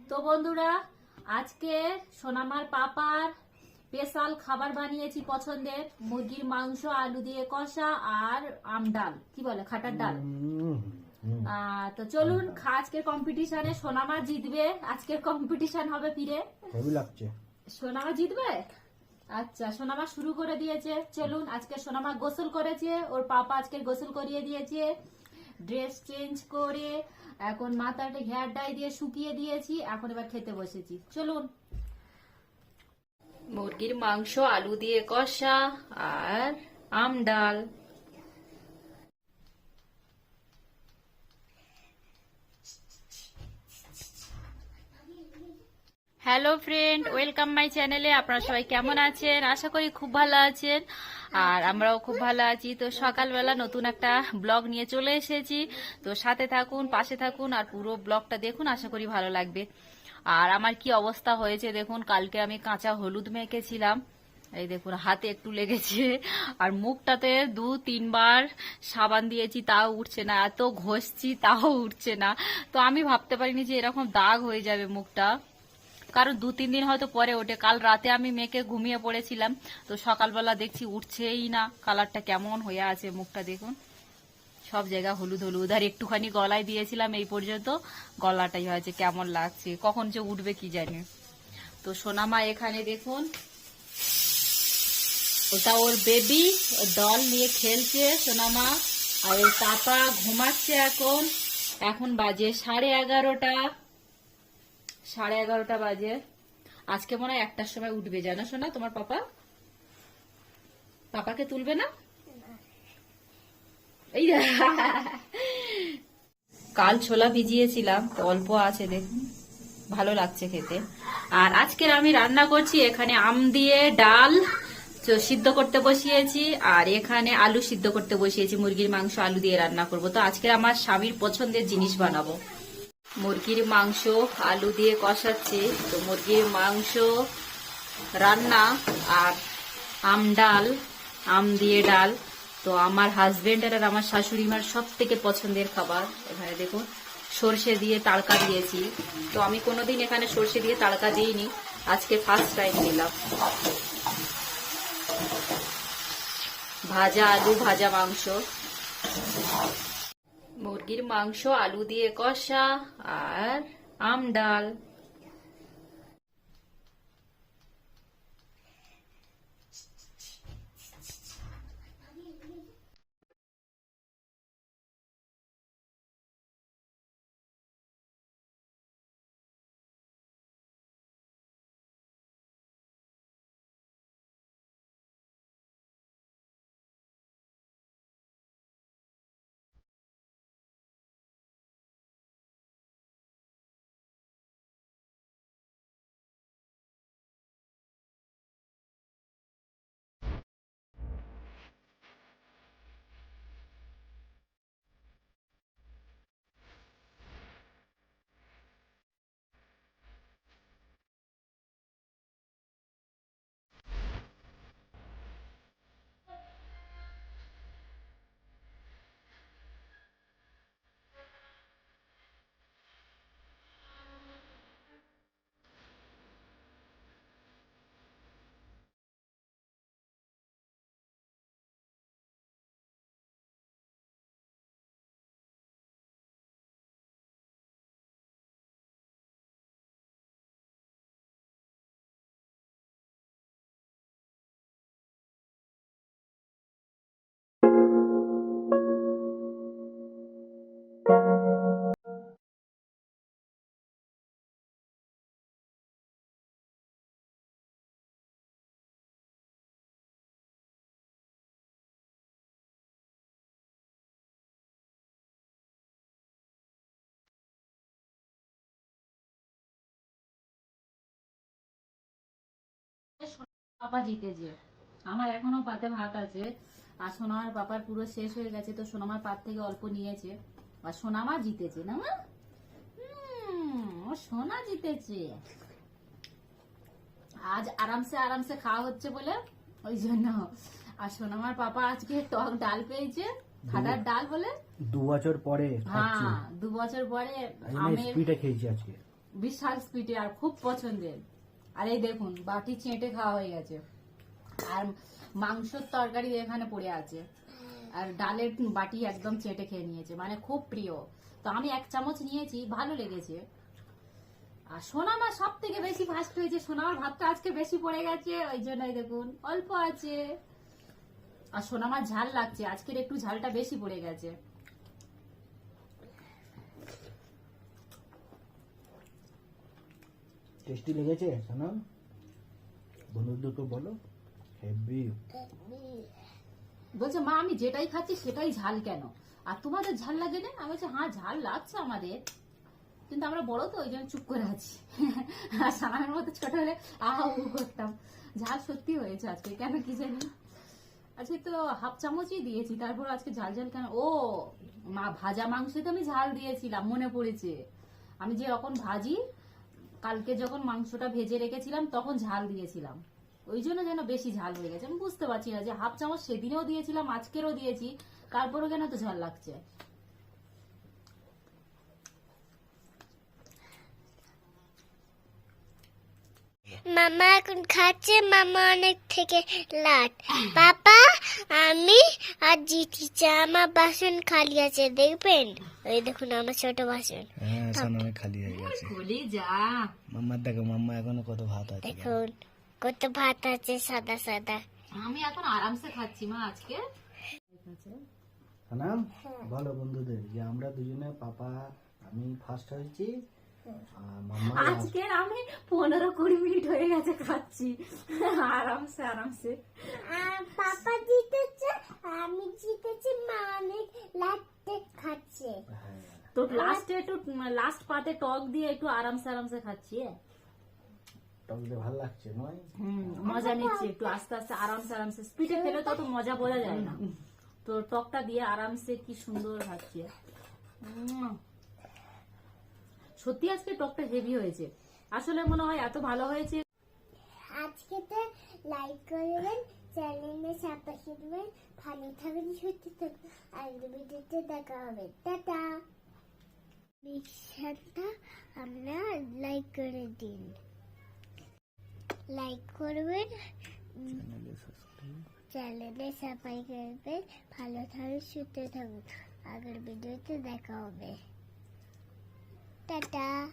তো বন্ধুরা, আজকে সোনামার পাপার স্পেশাল খাবার বানিয়েছি পছন্দের, মুরগির মাংস আলু দিয়ে কষা আর আম ডাল, কি বলে খাটার ডাল। তো চলুন, আজকের কম্পিটিশনে সোনামা জিতবে। আজকের কম্পিটিশন হবে ফিরে, হেভি লাগছে। সোনামা জিতবে। আচ্ছা, সোনামা শুরু করে দিয়েছে। চলুন, আজকে সোনামা গোসল করেছে, ওর পাপা আজকে গোসল করিয়ে দিয়েছে, ড্রেস চেঞ্জ করে এখন মাথাটা হেয়ার ডাই দিয়ে শুকিয়ে দিয়েছি। এখন এবার খেতে বসেছি। চলুন, মুরগির মাংস আলু দিয়ে কষা আর আম ডাল। হ্যালো ফ্রেন্ড, ওয়েলকাম মাই চ্যানেলে। আপনারা সবাই কেমন আছেন? আশা করি খুব ভালো আছেন, আর আমরাও খুব ভালো আছি। তো সকালবেলা নতুন একটা ব্লগ নিয়ে চলে এসেছি। তো সাথে থাকুন, পাশে থাকুন, আর পুরো ব্লগটা দেখুন, আশা করি ভালো লাগবে। আর আমার কি অবস্থা হয়েছে দেখুন, কালকে আমি কাঁচা হলুদ মেখেছিলাম, এই দেখুন হাতে একটু লেগেছে, আর মুখটাতে 2-3 বার সাবান দিয়েছি, তাও উঠছে না, এত ঘষছি তাও উঠছে না। তো আমি ভাবতে পারিনি যে এরকম দাগ হয়ে যাবে মুখটা, কারণ 2-3 দিন হয়তো পরে ওঠে। কাল রাতে আমি মেখে ঘুমিয়ে পড়েছিলাম, তো সকালবেলা দেখছি উঠছেই না। কালারটা কেমন হয়ে আছে মুখটা দেখুন, সব জায়গা হলুদ হলুদ। আর একটুখানি গলায় দিয়েছিলাম, এই পর্যন্ত গলাটাই হয়েছে, কেমন লাগছে, কখন যে উঠবে কি জানি। তো সোনামা এখানে দেখুন, ওটা ওর বেবি, ডল নিয়ে খেলছে সোনামা। আর ওর পাপা ঘুমাচ্ছে এখন। এখন বাজে 11:30, 11:30 বাজে। আজকে মনে হয় 1টার সময় উঠবে, জানো সোনা তোমার পাপা? পাপাকে তুলবে না? এই কাল ছোলা ভিজিয়েছিলাম, তো অল্প আছে দেখুন, ভালো লাগছে খেতে। আর আজকের আমি রান্না করছি, এখানে আম দিয়ে ডাল সিদ্ধ করতে বসিয়েছি, আর এখানে আলু সিদ্ধ করতে বসিয়েছি। মুরগির মাংস আলু দিয়ে রান্না করব। তো আজকে আমার স্বামীর পছন্দের জিনিস বানাবো। মুরগির মাংস আলু দিয়ে কষাচ্ছি। তো মুরগির মাংস রান্না আর আম ডাল, আম দিয়ে ডাল। তো আমার হাজবেন্ডের আর আমার শাশুড়ি মার সব থেকে পছন্দের খাবার। এখানে দেখুন সর্ষে দিয়ে তাড়কা দিয়েছি। তো আমি কোনোদিন এখানে সর্ষে দিয়ে তাড়কা দিইনি, আজকে ফার্স্ট টাইম দিলাম। ভাজা আলু, ভাজা মাংস, মুরগির মাংস আলু দিয়ে কষা আর আম ডাল। পাপা জিতেছে, আমার এখনো পাতে ভাত আছে। আর সোনামার পাপার পুরো শেষ হয়ে গেছে, তো সোনামার পাত থেকে অল্প নিয়েছে, আর সোনামা জিতেছে না মা? ও সোনা জিতেছে। আজ আরামসে আরামসে খাওয়া হচ্ছে বলে, ওই জন্য। আর সোনামার পাপা আজকে টক ডাল পেয়েছে, খাটার ডাল বলে 2 বছর পরে খাচ্ছি। হ্যাঁ, 2 বছর পরে আমের স্পিডে খেয়েছি আজকে। বিশাল স্পিডে আর খুব পছন্দের। আর এই দেখুন বাটি চেটে খাওয়া হয়ে গেছে, আর মাংসর তরকারি এখানে পড়ে আছে, আর ডালের বাটি একদম চেটে খেয়ে নিয়েছে, মানে খুব প্রিয়। তো আমি 1 চামচ নিয়েছি, ভালো লেগেছে। আর সোনামা সব থেকে বেশি ফার্স্ট হয়েছে, সোনামার ভাতটা আজকে বেশি পড়ে গেছে, ওই জন্যই দেখুন অল্প আছে। আর সোনামার ঝাল লাগছে, আজকের একটু ঝালটা বেশি পড়ে গেছে। টেস্টি লেগেছে সোনা? বন্ধুদেরকে বলো হেভি। বলছে মা আমি যেটাই খাচ্ছি সেটাই ঝাল কেন, আর তোমাদের ঝাল লাগে না? আমি বলছি হ্যাঁ ঝাল লাগছে আমাদের, কিন্তু আমরা বড় তো ওই জন্য চুপ করে আছি। আর সানামের মতো ছোট হলে আহা উ করতাম। ঝাল সত্যি হয়েছে আজকে, কেন কি জানি। আজকে তো 1/2 চামচই দিয়েছি, তারপর আজকে ঝাল ঝাল কেন? ও মা ভাজা মাংসে তো আমি ঝাল দিয়েছিলাম, মনে পড়েছে। আমি যে রকম ভাজি, কালকে যখন মাংসটা ভেজে রেখেছিলাম তখন ঝাল দিয়েছিলাম, ওই জন্য যেন বেশি ঝাল হয়ে গেছে। আমি বুঝতে পারছি না যে 1/2 চামচ সেদিনেও দিয়েছিলাম, আজকেরও দিয়েছি, তারপরও কেন তো ঝাল লাগছে। মামা এখন খাচ্ছে, মামা অনেক থেকে লাট। পাপা আমি আর জিতেছি, আমার বাসন খালি আছে দেখবেন, ওই দেখুন আমার ছোট বাসন। হ্যাঁ সোনা খালি হয়ে গেছে। বলি যা, মাম্মার দেখো, মাম্মা এখনো কত ভাত আছে। দেখুন কত ভাত আছে সাদা সাদা। আমি এখন আরামসে খাচ্ছি মা আজকে। সোনা বলো বন্ধুদের যে আমরা দুজনে, পাপা আমি ফার্স্ট হয়েছি, আর মাম্মা আজকে আমি 15-20 মিনিট হয়ে গেছে খাচ্ছি, আরামসে আরামসে। পাপা জিতেছে, আমি জিতেছি, মা অনেক লাটে খাচ্ছে। তো লাস্টে একটু লাস্ট পাতে টক দিয়ে একটু আরামসে আরামসে খাচ্ছি। টক দিয়ে ভালো লাগছে নয়? মজা নিচ্ছি একটু আস্তে আস্তে আরামসে আরামসে। স্পিডে খেলে তো অত মজা বোঝা যায় না, তো টকটা দিয়ে আরামসে কি সুন্দর খাচ্ছি। সত্যি আজকে টকটা হেভি হয়েছে, আসলে মনে হয় এত ভালো হয়েছে। আজকে তো লাইক করবেন, চ্যানেলে সাবস্ক্রাইব করবেন, ভালো থাকবেন, সুস্থ থাকবেন, আর ভিডিওতে দেখা হবে। টাটা। মিক্সারটা আমরা লাইক করে দিন, লাইক করবেন, চ্যানেলে সাবস্ক্রাইব করবেন, ভালো থাকবেন, সুস্থ থাকবেন, আগের ভিডিওতে দেখা হবে। টাটা।